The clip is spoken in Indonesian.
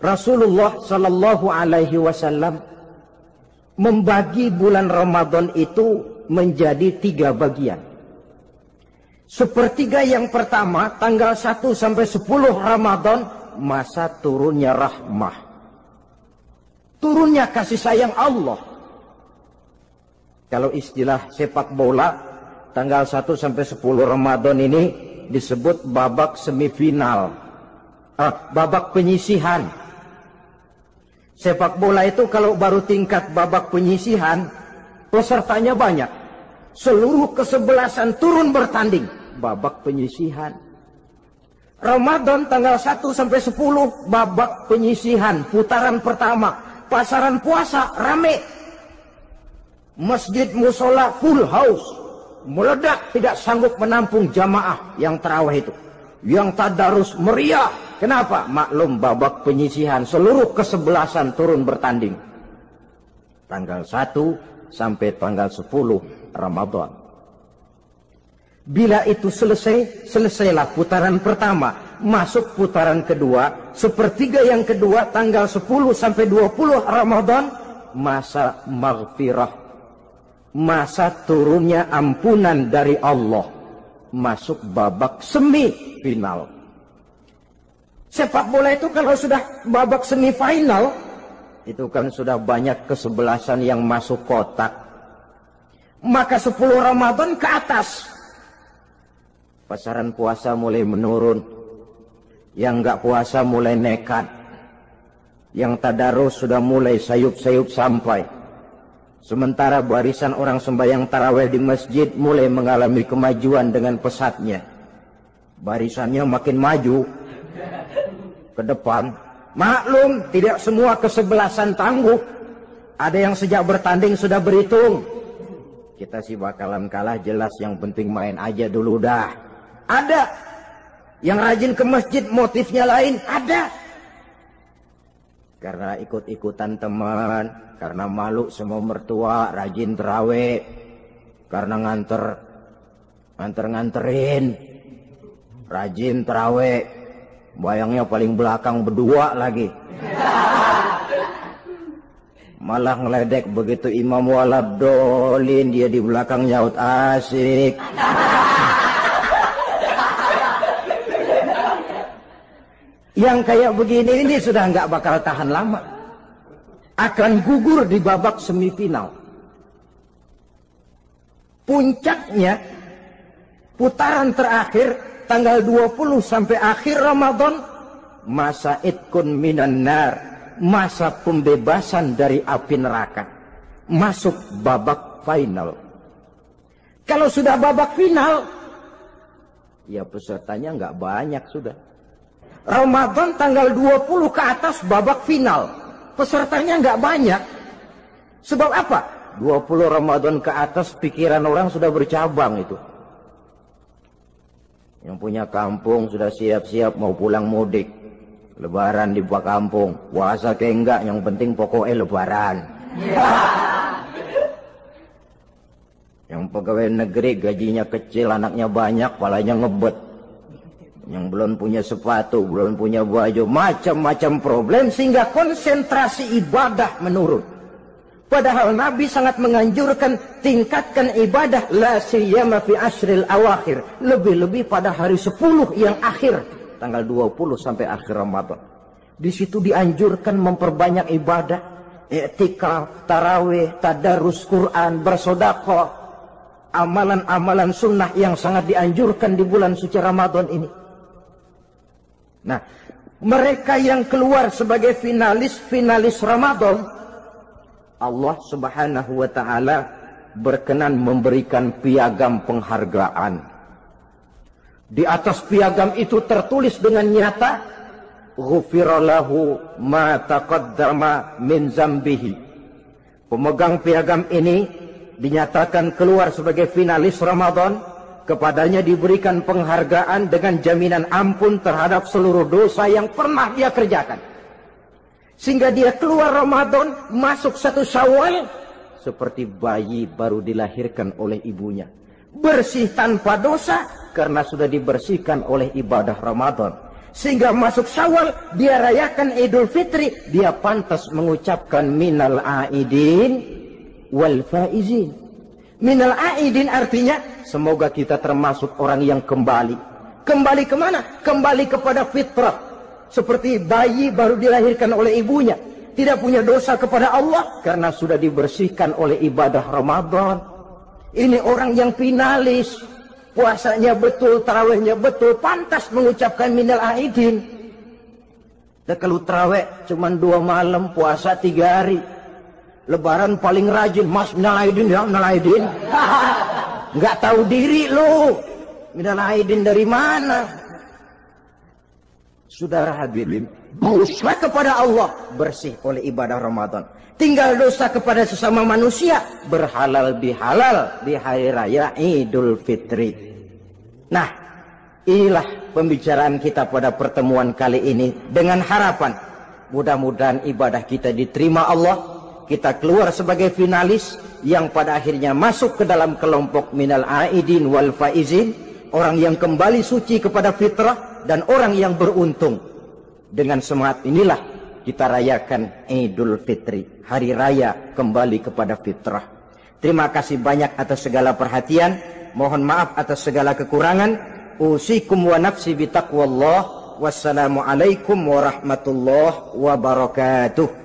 Rasulullah Shallallahu Alaihi Wasallam membagi bulan Ramadan itu menjadi 3 bagian. Sepertiga yang pertama tanggal 1 sampai 10 Ramadan masa turunnya rahmah, turunnya kasih sayang Allah. Kalau istilah sepak bola, tanggal 1 sampai 10 Ramadan ini disebut babak semifinal, babak penyisihan. Sepak bola itu kalau baru tingkat babak penyisihan, pesertanya banyak. Seluruh kesebelasan turun bertanding, babak penyisihan. Ramadan tanggal 1 sampai 10, babak penyisihan, putaran pertama. Pasaran puasa rame. Masjid musola full house. Meledak, tidak sanggup menampung jamaah yang tarawih itu. Yang tadarus meriah. Kenapa? Maklum babak penyisihan, seluruh kesebelasan turun bertanding. Tanggal 1 sampai tanggal 10 Ramadan. Bila itu selesai, selesailah putaran pertama. Masuk putaran kedua, sepertiga yang kedua tanggal 10 sampai 20 Ramadan, masa maghfirah. Masa turunnya ampunan dari Allah. Masuk babak semifinal. Sepak bola itu kalau sudah babak semifinal, itu kan sudah banyak kesebelasan yang masuk kotak. Maka 10 Ramadan ke atas, pasaran puasa mulai menurun. Yang enggak puasa mulai nekat. Yang tadarus sudah mulai sayup-sayup sampai. Sementara barisan orang sembahyang tarawih di masjid mulai mengalami kemajuan dengan pesatnya. Barisannya makin maju ke depan. Maklum, tidak semua kesebelasan tangguh. Ada yang sejak bertanding sudah berhitung. Kita sih bakalan kalah jelas, yang penting main aja dulu dah. Ada yang rajin ke masjid, motifnya lain, ada. Karena ikut-ikutan teman, karena malu sama mertua, rajin terawih, karena nganterin, rajin terawih, bayangnya paling belakang berdua lagi. Malah ngeledek begitu imam waladolin, dia di belakang nyaut asik. Yang kayak begini ini sudah nggak bakal tahan lama. Akan gugur di babak semifinal. Puncaknya, putaran terakhir, tanggal 20 sampai akhir Ramadan, masa itkun minan nar, masa pembebasan dari api neraka. Masuk babak final. Kalau sudah babak final, ya pesertanya nggak banyak sudah. Ramadan tanggal 20 ke atas babak final. Pesertanya nggak banyak. Sebab apa? 20 Ramadan ke atas pikiran orang sudah bercabang itu. Yang punya kampung sudah siap-siap mau pulang mudik. Lebaran di buah kampung. Puasa ke enggak, yang penting pokoknya lebaran. Yang pegawai negeri gajinya kecil, anaknya banyak, palanya ngebet. Yang belum punya sepatu, belum punya baju, macam-macam problem, sehingga konsentrasi ibadah menurun. Padahal Nabi sangat menganjurkan tingkatkan ibadah, la siyama fi ashril awakhir, lebih-lebih pada hari 10 yang akhir, tanggal 20 sampai akhir Ramadan. Di situ dianjurkan memperbanyak ibadah, i'tikaf, tarawih, tadarus Quran, bersedekah, amalan-amalan sunnah yang sangat dianjurkan di bulan suci Ramadan ini. Nah, mereka yang keluar sebagai finalis Ramadan, Allah Subhanahu wa ta'ala berkenan memberikan piagam penghargaan. Di atas piagam itu tertulis dengan nyata, ghufira lahu ma taqaddama min zambihi. Pemegang piagam ini dinyatakan keluar sebagai finalis Ramadan. Kepadanya diberikan penghargaan dengan jaminan ampun terhadap seluruh dosa yang pernah dia kerjakan. Sehingga dia keluar Ramadan, masuk 1 Syawal, seperti bayi baru dilahirkan oleh ibunya. Bersih tanpa dosa, karena sudah dibersihkan oleh ibadah Ramadan. Sehingga masuk Syawal, dia rayakan Idul Fitri, dia pantas mengucapkan minal aidin wal faizin. Minal aidin artinya, semoga kita termasuk orang yang kembali. Kembali kemana? Kembali kepada fitrah. Seperti bayi baru dilahirkan oleh ibunya. Tidak punya dosa kepada Allah, karena sudah dibersihkan oleh ibadah Ramadan. Ini orang yang finalis. Puasanya betul, tarawihnya betul, pantas mengucapkan minal aidin. Dan kalau tarawih cuma 2 malam, puasa 3 hari. Lebaran paling rajin, mas minal aidin ya, minal aidin. Nggak tahu diri lu. Minal aidin dari mana? Saudara hadirin, dosa kepada Allah bersih oleh ibadah Ramadan. Tinggal dosa kepada sesama manusia, berhalal bihalal di hari raya Idul Fitri. Nah, inilah pembicaraan kita pada pertemuan kali ini, dengan harapan mudah-mudahan ibadah kita diterima Allah, kita keluar sebagai finalis yang pada akhirnya masuk ke dalam kelompok minal aidin wal faizin, orang yang kembali suci kepada fitrah dan orang yang beruntung. Dengan semangat inilah kita rayakan Idul Fitri, hari raya kembali kepada fitrah. Terima kasih banyak atas segala perhatian. Mohon maaf atas segala kekurangan. Usikum wa nafsi bitaqwallah. Wassalamualaikum warahmatullahi wabarakatuh.